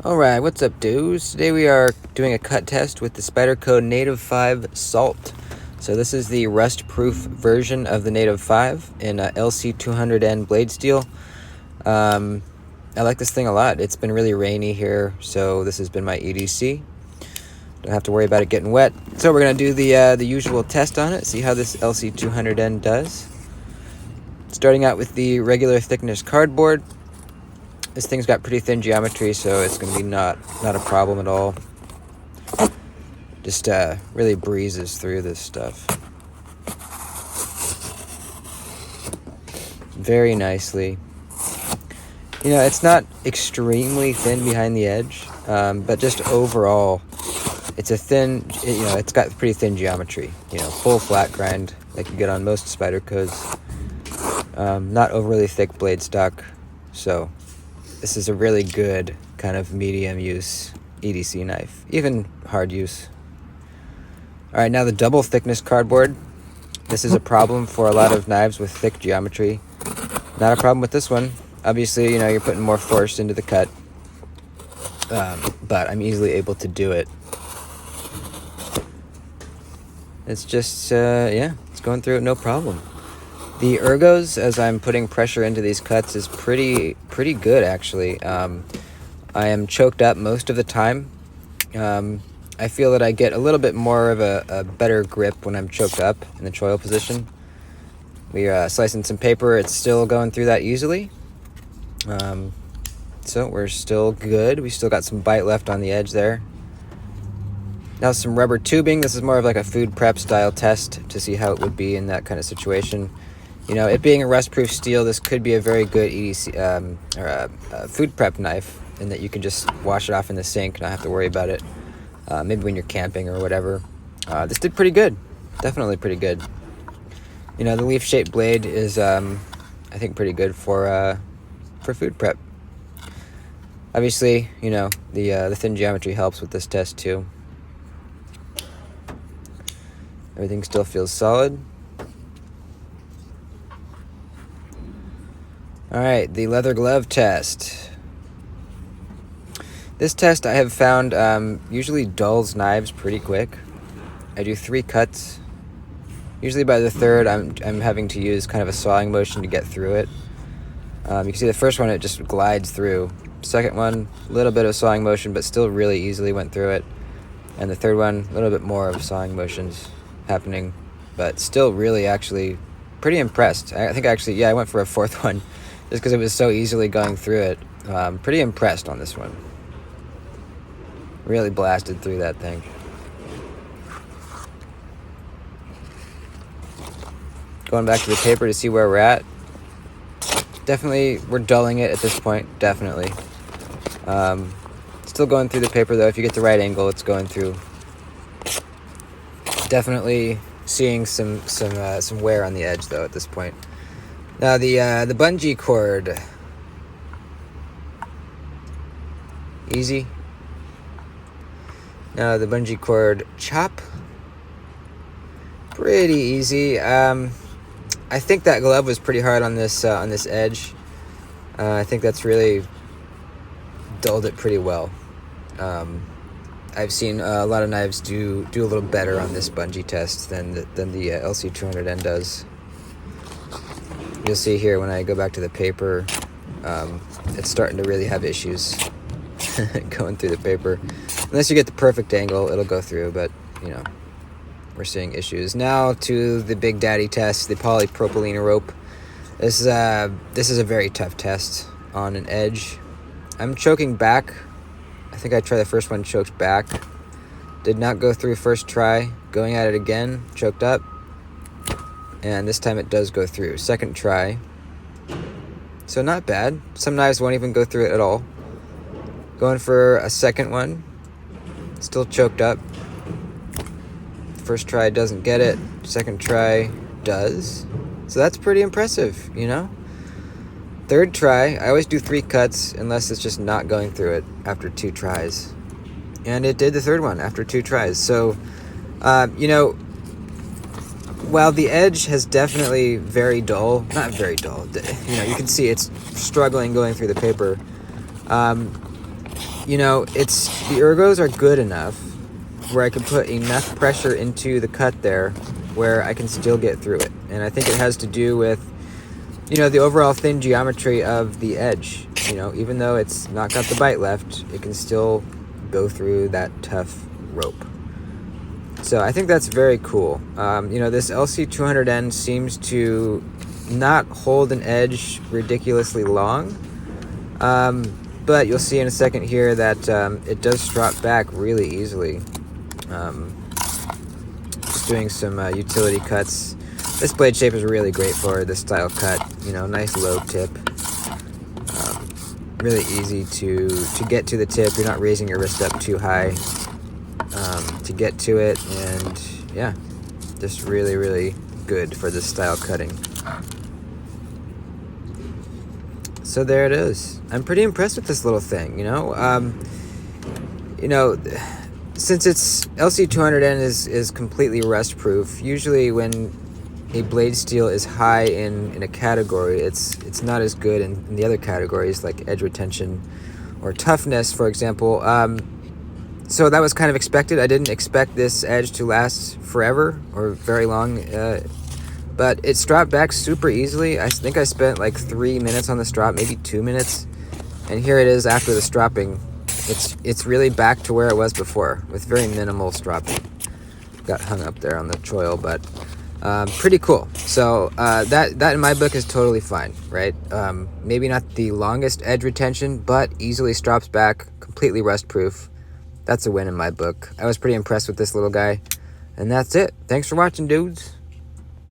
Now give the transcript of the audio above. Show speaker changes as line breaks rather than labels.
Alright, what's up, dudes? Today we are doing a cut test with the Spyderco Native 5 Salt. So this is the rust-proof version of the Native 5 in LC200N blade steel. I like this thing a lot. It's been really rainy here, so this has been my EDC. Don't have to worry about it getting wet. So we're going to do the usual test on it, see how this LC200N does. Starting out with the regular thickness cardboard. This thing's got pretty thin geometry, so it's going to be not a problem at all. Just really breezes through this stuff very nicely. You know, it's not extremely thin behind the edge, but just overall, it's a thin, it's got pretty thin geometry. You know, full flat grind like you get on most Spydercos. Not overly thick blade stock, so this is a really good kind of medium use EDC knife, even hard use. All right, now the double thickness cardboard. This is a problem for a lot of knives with thick geometry. Not a problem with this one. Obviously, you know, you're putting more force into the cut, but I'm easily able to do it. It's just, it's going through it no problem. The ergos, as I'm putting pressure into these cuts, is pretty good, actually. I am choked up most of the time. I feel that I get a little bit more of a better grip when I'm choked up in the choil position. We're slicing some paper. It's still going through that easily. So we're still good. We still got some bite left on the edge there. Now some rubber tubing. This is more of like a food prep style test to see how it would be in that kind of situation. You know, it being a rust-proof steel, this could be a very good EDC or a food prep knife, in that you can just wash it off in the sink, not have to worry about it. Maybe when you're camping or whatever. This did pretty good, definitely pretty good. You know, the leaf-shaped blade is, I think, pretty good for food prep. Obviously, you know, the thin geometry helps with this test too. Everything still feels solid. All right, the leather glove test. This test I have found usually dulls knives pretty quick. I do 3 cuts. Usually by the third, I'm having to use kind of a sawing motion to get through it. You can see the first one, it just glides through. Second one, a little bit of sawing motion, but still really easily went through it. And the third one, a little bit more of sawing motions happening, but still really actually pretty impressed. I think actually, I went for a 4th one just because it was so easily going through it. Pretty impressed on this one. Really blasted through that thing. Going back to the paper to see where we're at. Definitely, we're dulling it at this point, definitely. Still going through the paper though. If you get the right angle, it's going through. Definitely seeing some wear on the edge though at this point. Now the bungee cord. Easy. Now the bungee cord chop. Pretty easy. I think that glove was pretty hard on this edge. I think that's really dulled it pretty well. I've seen a lot of knives do a little better on this bungee test than the LC200N does. You'll see here when I go back to the paper, it's starting to really have issues going through the paper. Unless you get the perfect angle, it'll go through, but you know, we're seeing issues. Now to the big daddy test, the polypropylene rope. This is a very tough test on an edge. I'm choking back. I think I tried the first one, choked back. Did not go through first try. Going at it again, choked up. And this time it does go through. Second try. So not bad. Some knives won't even go through it at all. Going for a second one. Still choked up. First try doesn't get it. Second try does. So that's pretty impressive, you know? Third try, I always do 3 cuts unless it's just not going through it after 2 tries. And it did the third one after 2 tries. So, you know, while the edge has definitely very dull, not very dull, you know, you can see it's struggling going through the paper. you know, the ergos are good enough where I can put enough pressure into the cut there where I can still get through it. And I think it has to do with, you know, the overall thin geometry of the edge. You know, even though it's not got the bite left, it can still go through that tough rope. So I think that's very cool. You know, this LC200N seems to not hold an edge ridiculously long. But you'll see in a second here that it does drop back really easily. Just doing some utility cuts. This blade shape is really great for this style cut. You know, nice low tip. Really easy to get to the tip. You're not raising your wrist up too high to get to it. And yeah, just really, really good for this style cutting. So there it is. I'm pretty impressed with this little thing, you know. Since it's LC200N is completely rust proof, usually when a blade steel is high in a category, it's not as good in the other categories like edge retention or toughness, for example. So that was kind of expected. I didn't expect this edge to last forever or very long. But it stropped back super easily. I think I spent like 3 minutes on the strop, maybe 2 minutes. And here it is after the stropping. It's really back to where it was before with very minimal stropping. Got hung up there on the choil, but pretty cool. So that in my book is totally fine, right? Maybe not the longest edge retention, but easily strops back, completely rust proof. That's a win in my book. I was pretty impressed with this little guy. And that's it. Thanks for watching, dudes.